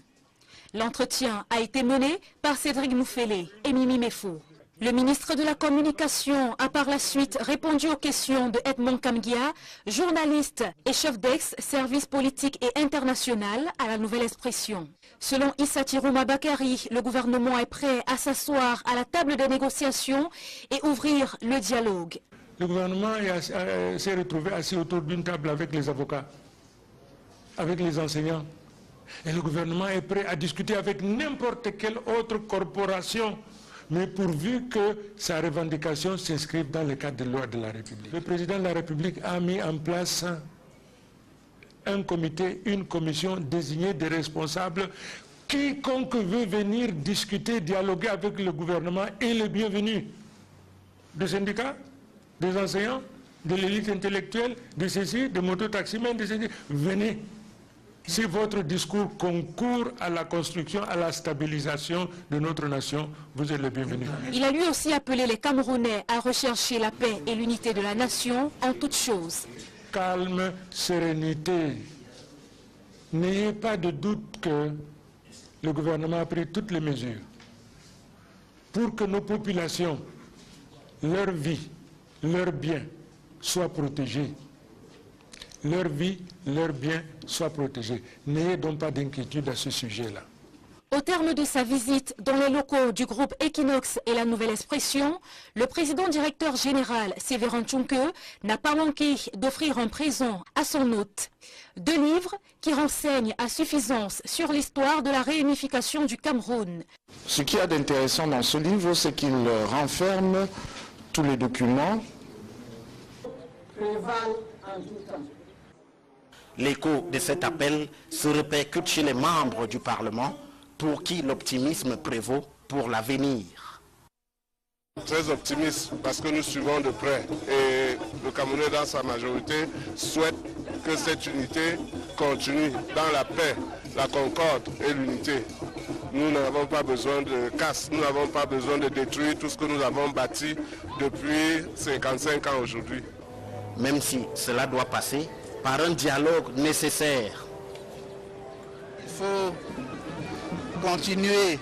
L'entretien a été mené par Cédric Moufélé et Mimi Mefo. Le ministre de la Communication a par la suite répondu aux questions de Edmond Kamgia, journaliste et chef d'ex-service politique et international à La Nouvelle Expression. Selon Issa Tiroma Bakari, le gouvernement est prêt à s'asseoir à la table des négociations et ouvrir le dialogue. Le gouvernement s'est retrouvé assis autour d'une table avec les avocats, avec les enseignants. Et le gouvernement est prêt à discuter avec n'importe quelle autre corporation, mais pourvu que sa revendication s'inscrive dans le cadre de loi de la République. Le président de la République a mis en place un comité, une commission désignée des responsables. Quiconque veut venir discuter, dialoguer avec le gouvernement est le bienvenu. Des syndicats, des enseignants, de l'élite intellectuelle, de ceci, des mototaximens, de ceci, venez. Si votre discours concourt à la construction, à la stabilisation de notre nation, vous êtes le bienvenu. Il a lui aussi appelé les Camerounais à rechercher la paix et l'unité de la nation en toutes choses. Calme, sérénité. N'ayez pas de doute que le gouvernement a pris toutes les mesures pour que nos populations, leur vie, leurs biens soient protégés. Leur vie, leurs biens soient protégés. N'ayez donc pas d'inquiétude à ce sujet-là. Au terme de sa visite dans les locaux du groupe Equinox et la Nouvelle Expression, le président directeur général Séverin Tchunke n'a pas manqué d'offrir un présent à son hôte. 2 livres qui renseignent à suffisance sur l'histoire de la réunification du Cameroun. Ce qu'il y a d'intéressant dans ce livre, c'est qu'il renferme tous les documents. L'écho de cet appel se répercute chez les membres du Parlement, pour qui l'optimisme prévaut pour l'avenir. Très optimiste parce que nous suivons de près et le Camerounais dans sa majorité souhaite que cette unité continue dans la paix, la concorde et l'unité. Nous n'avons pas besoin de casse, nous n'avons pas besoin de détruire tout ce que nous avons bâti depuis 55 ans aujourd'hui. Même si cela doit passer par un dialogue nécessaire. Il faut continuer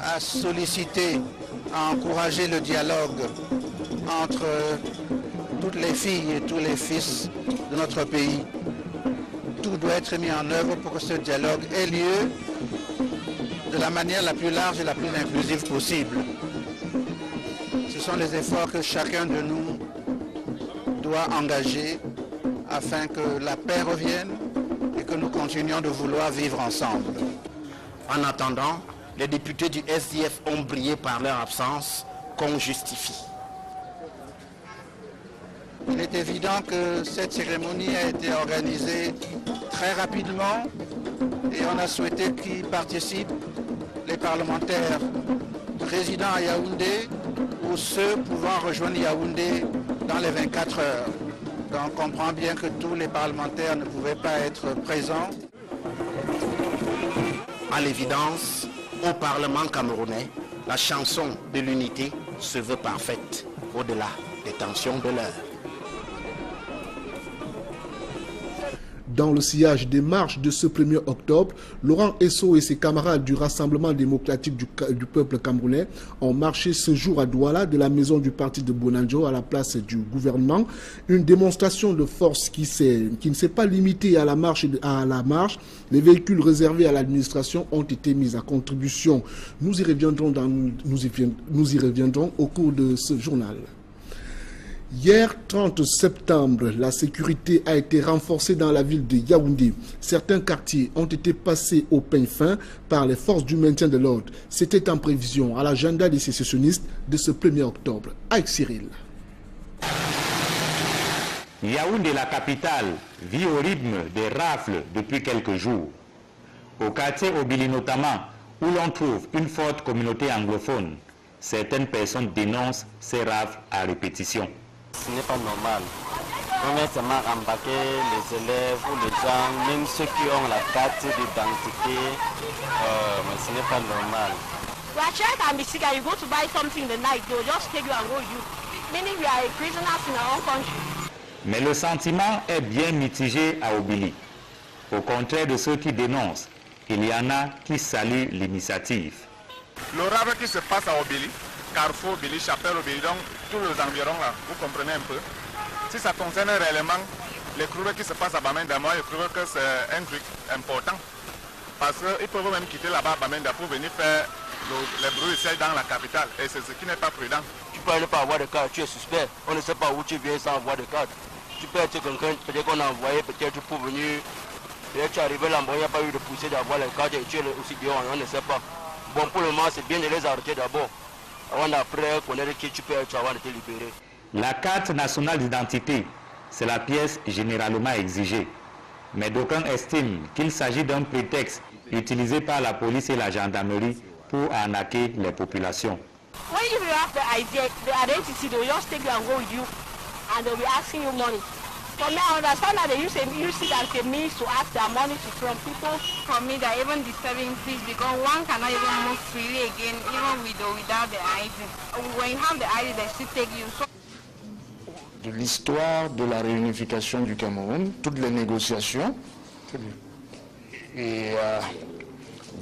à solliciter, à encourager le dialogue entre toutes les filles et tous les fils de notre pays. Tout doit être mis en œuvre pour que ce dialogue ait lieu de la manière la plus large et la plus inclusive possible. Ce sont les efforts que chacun de nous doit engager afin que la paix revienne et que nous continuions de vouloir vivre ensemble. En attendant, les députés du SDF ont brillé par leur absence, qu'on justifie. Il est évident que cette cérémonie a été organisée très rapidement et on a souhaité qu'y participent les parlementaires résidant à Yaoundé ou ceux pouvant rejoindre Yaoundé dans les 24 heures. Donc on comprend bien que tous les parlementaires ne pouvaient pas être présents. À l'évidence, au Parlement camerounais, la chanson de l'unité se veut parfaite, au-delà des tensions de l'heure. Dans le sillage des marches de ce 1er octobre, Laurent Esso et ses camarades du Rassemblement démocratique du peuple camerounais ont marché ce jour à Douala, de la maison du parti de Bonanjo à la place du gouvernement. Une démonstration de force qui ne s'est pas limitée à la marche. Les véhicules réservés à l'administration ont été mis à contribution. Nous y reviendrons au cours de ce journal. Hier, 30 septembre, la sécurité a été renforcée dans la ville de Yaoundé. Certains quartiers ont été passés au peigne fin par les forces du maintien de l'ordre. C'était en prévision à l'agenda des sécessionnistes de ce 1er octobre. Avec Cyril. Yaoundé, la capitale, vit au rythme des rafles depuis quelques jours. Au quartier Obili notamment, où l'on trouve une forte communauté anglophone, certaines personnes dénoncent ces rafles à répétition. Ce n'est pas normal. On met seulement embarquer les élèves ou les gens, même ceux qui ont la carte d'identité, mais ce n'est pas normal. We are sure can be sick and you go to buy something in the night, they will just take you and go you. Meaning we are prisoners in our own country. Mais le sentiment est bien mitigé à Obili. Au contraire de ceux qui dénoncent, il y en a qui saluent l'initiative. Le rave qui se passe à Obili, Carrefour, Obili, Chapelle, Obili, donc tous les environs là, vous comprenez un peu. Si ça concerne réellement les crews qui se passent à Bamenda, moi je trouve que c'est un truc important. Parce qu'ils peuvent même quitter là-bas à Bamenda pour venir faire les bruits ici dans la capitale. Et c'est ce qui n'est pas prudent. Tu peux ne pas avoir de carte, tu es suspect. On ne sait pas où tu viens sans avoir de carte. Tu peux être quelqu'un, peut-être qu'on a envoyé, peut-être pour venir. Peut-être tu es arrivé là-bas, il n'y a pas eu de poussée d'avoir les cartes et tu es aussi dehors, on ne sait pas. Bon, pour le moment, c'est bien de les arrêter d'abord. Avant d'après connaître qui tu peux être avant de te libérer. La carte nationale d'identité, c'est la pièce généralement exigée. Mais d'aucuns estiment qu'il s'agit d'un prétexte utilisé par la police et la gendarmerie pour arnaquer les populations. When you have the identity, they will just take you and go with you, and they will be asking you money. For me, I understand that they use it as a means to ask their money from people. For me, they're even disturbing things because one cannot even move freely again, even with or without the ID. When you have the ID, they still take you. So De l'histoire de la réunification du Cameroun, toutes les négociations. Et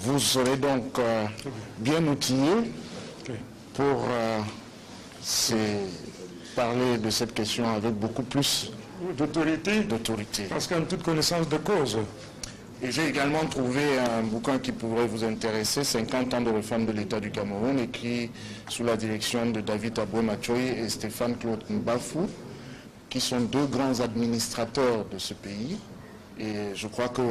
Vous serez donc bien outillés pour parler de cette question avec beaucoup plus d'autorité. Parce qu'en toute connaissance de cause. Et j'ai également trouvé un bouquin qui pourrait vous intéresser, 50 ans de réforme de l'État du Cameroun, écrit sous la direction de David Aboué-Machoy et Stéphane Claude Mbafou, qui sont deux grands administrateurs de ce pays. Et je crois que,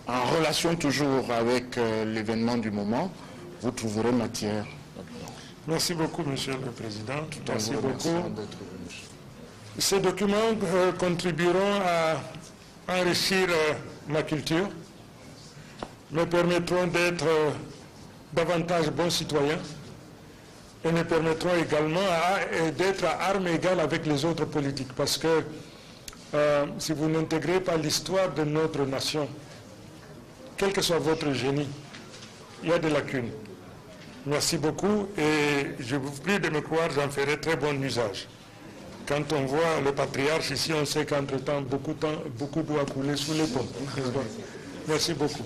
en relation toujours avec l'événement du moment, vous trouverez matière. Merci beaucoup, Monsieur le Président. Merci beaucoup. Ces documents contribueront à enrichir ma culture, me permettront d'être davantage bons citoyens et me permettront également d'être à armes égales avec les autres politiques. Parce que si vous n'intégrez pas l'histoire de notre nation, quel que soit votre génie, il y a des lacunes. Merci beaucoup et je vous prie de me croire, j'en ferai très bon usage. Quand on voit le patriarche ici, on sait qu'entre-temps, beaucoup doit couler sous les ponts. Merci beaucoup.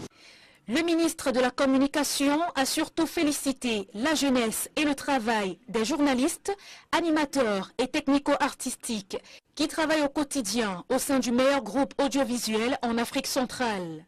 Le ministre de la Communication a surtout félicité la jeunesse et le travail des journalistes, animateurs et technico-artistiques qui travaillent au quotidien au sein du meilleur groupe audiovisuel en Afrique centrale.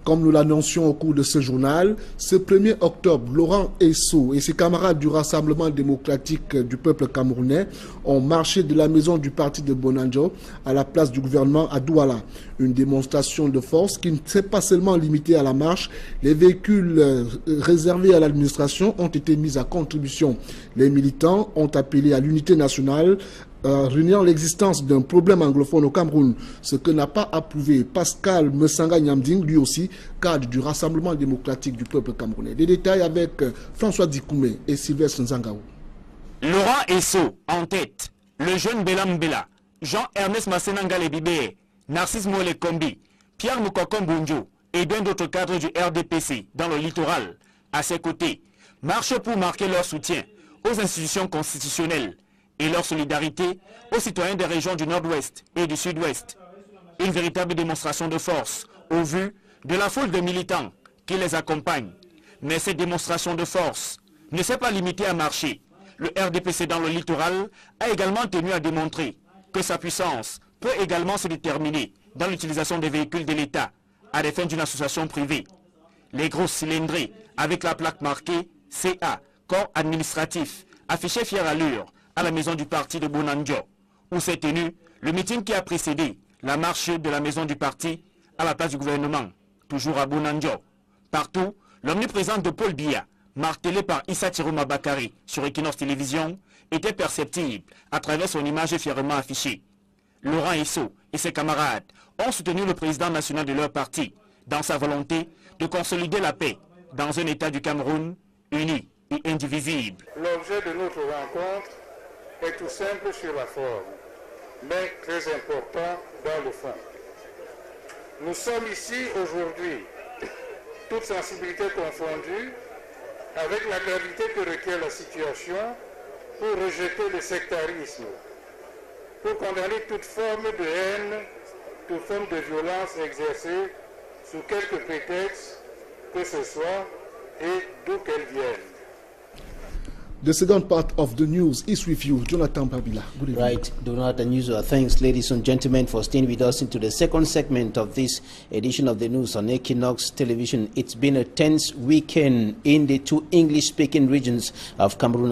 Comme nous l'annoncions au cours de ce journal, ce 1er octobre, Laurent Esso et ses camarades du Rassemblement démocratique du peuple camerounais ont marché de la maison du parti de Bonanjo à la place du gouvernement à Douala. Une démonstration de force qui ne s'est pas seulement limitée à la marche. Les véhicules réservés à l'administration ont été mis à contribution. Les militants ont appelé à l'unité nationale, réuniant l'existence d'un problème anglophone au Cameroun, ce que n'a pas approuvé Pascal Messanga Nyamding, lui aussi cadre du Rassemblement démocratique du peuple camerounais. Des détails avec François Dikoumé et Sylvestre Nzangaou. Laurent Esso en tête, le jeune Belam Bela, Jean-Ernest Massenanga Lebibé, Narcisse Mole Kombi, Pierre Moukokon Bunjo et bien d'autres cadres du RDPC dans le littoral. À ses côtés, marchent pour marquer leur soutien aux institutions constitutionnelles et leur solidarité aux citoyens des régions du Nord-Ouest et du Sud-Ouest. Une véritable démonstration de force au vu de la foule de militants qui les accompagnent. Mais cette démonstration de force ne s'est pas limitée à marcher. Le RDPC dans le littoral a également tenu à démontrer que sa puissance peut également se déterminer dans l'utilisation des véhicules de l'État à des fins d'une association privée. Les grosses cylindrées avec la plaque marquée CA, corps administratif, affichées fière allure à la maison du parti de Bonanjo, où s'est tenu le meeting qui a précédé la marche de la maison du parti à la place du gouvernement, toujours à Bonanjo. Partout, l'omniprésence de Paul Biya, martelé par Issa Tiroma Bakari sur Equinox Télévision, était perceptible à travers son image fièrement affichée. Laurent Esso et ses camarades ont soutenu le président national de leur parti dans sa volonté de consolider la paix dans un État du Cameroun uni et indivisible. L'objet de notre rencontre est tout simple sur la forme, mais très important dans le fond. Nous sommes ici aujourd'hui, toutes sensibilités confondues, avec la gravité que requiert la situation, pour rejeter le sectarisme, pour condamner toute forme de haine, toute forme de violence exercée sous quelque prétexte que ce soit et d'où qu'elle vienne. The second part of the news is with you, Jonathan Babila. Good evening. Right, Jonathan Usual. Thanks, ladies and gentlemen, for staying with us into the second segment of this edition of the news on Equinox Television. It's been a tense weekend in the two English-speaking regions of Cameroon